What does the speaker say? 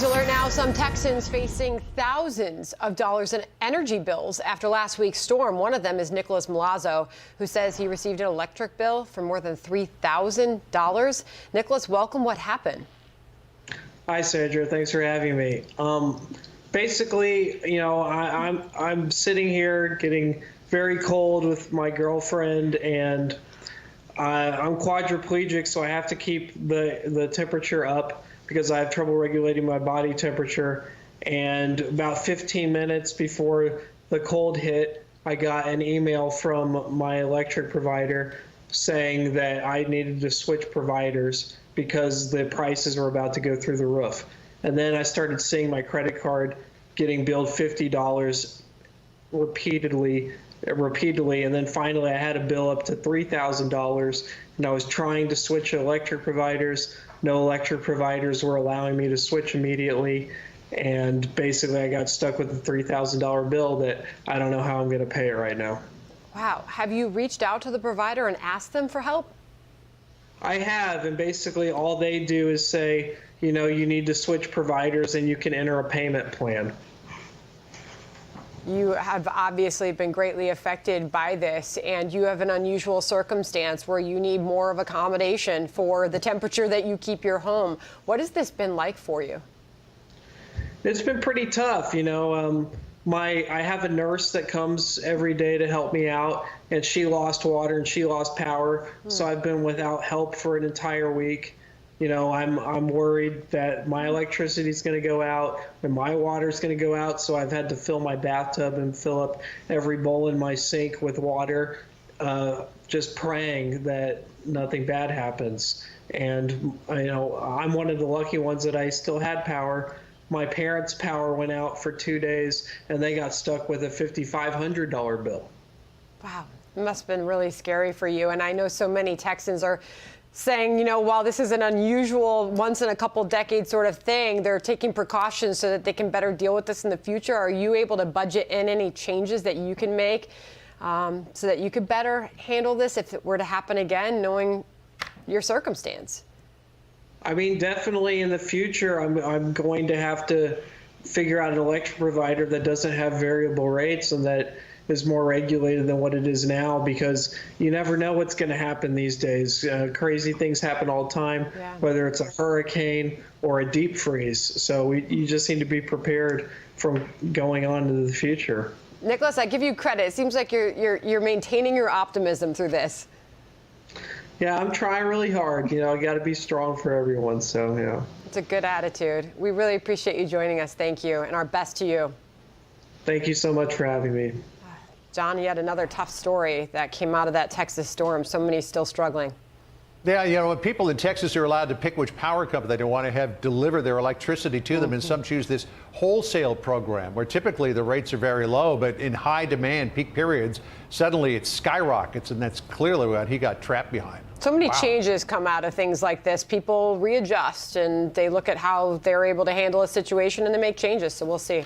News alert now. Some Texans facing thousands of dollars in energy bills after last week's storm. One of them is Nicholas Milazzo, who says he received an electric bill for more than $3,000. Nicholas, welcome. What happened? Hi, Sandra. Thanks for having me. Basically, I'm sitting here getting very cold with my girlfriend, and I'm quadriplegic, so I have to keep the temperature up because I have trouble regulating my body temperature. And about 15 minutes before the cold hit, I got an email from my electric provider saying that I needed to switch providers because the prices were about to go through the roof. And then I started seeing my credit card getting billed $50 repeatedly, and then finally I had a bill up to $3,000, and I was trying to switch electric providers. No electric providers were allowing me to switch immediately, and basically I got stuck with a $3,000 bill that I don't know how I'm going to pay it right now. Wow. Have you reached out to the provider and asked them for help? I have, and basically all they do is say, you need to switch providers and you can enter a payment plan. You have obviously been greatly affected by this, and you have an unusual circumstance where you need more of accommodation for the temperature that you keep your home. What has this been like for you? It's been pretty tough. I have a nurse that comes every day to help me out, and she lost water and she lost power. So I've been without help for an entire week. I'm worried that my electricity is going to go out and my water is going to go out. So I've had to fill my bathtub and fill up every bowl in my sink with water, just praying that nothing bad happens. And, I'm one of the lucky ones that I still had power. My parents' power went out for 2 days and they got stuck with a $5,500 bill. Wow. It must have been really scary for you. And I know so many Texans are saying, while this is an unusual once in a couple decades sort of thing, they're taking precautions so that they can better deal with this in the future. Are you able to budget in any changes that you can make so that you could better handle this if it were to happen again, knowing your circumstance? I mean, definitely in the future, I'm going to have to figure out an electric provider that doesn't have variable rates and that is more regulated than what it is now, because you never know what's going to happen these days. Crazy things happen all the time, whether it's a hurricane or a deep freeze. So you just need to be prepared from going on into the future. Nicholas, I give you credit. It seems like you're maintaining your optimism through this. Yeah, I'm trying really hard. I got to be strong for everyone. So, It's a good attitude. We really appreciate you joining us. Thank you, and our best to you. Thank you so much for having me. John, yet another tough story that came out of that Texas storm. So many still struggling. Yeah, people in Texas are allowed to pick which power company they want to have deliver their electricity to them, and some choose this wholesale program where typically the rates are very low, but in high demand peak periods, suddenly it skyrockets, and that's clearly what he got trapped behind. So many changes come out of things like this. People readjust and they look at how they're able to handle a situation and they make changes. So we'll see.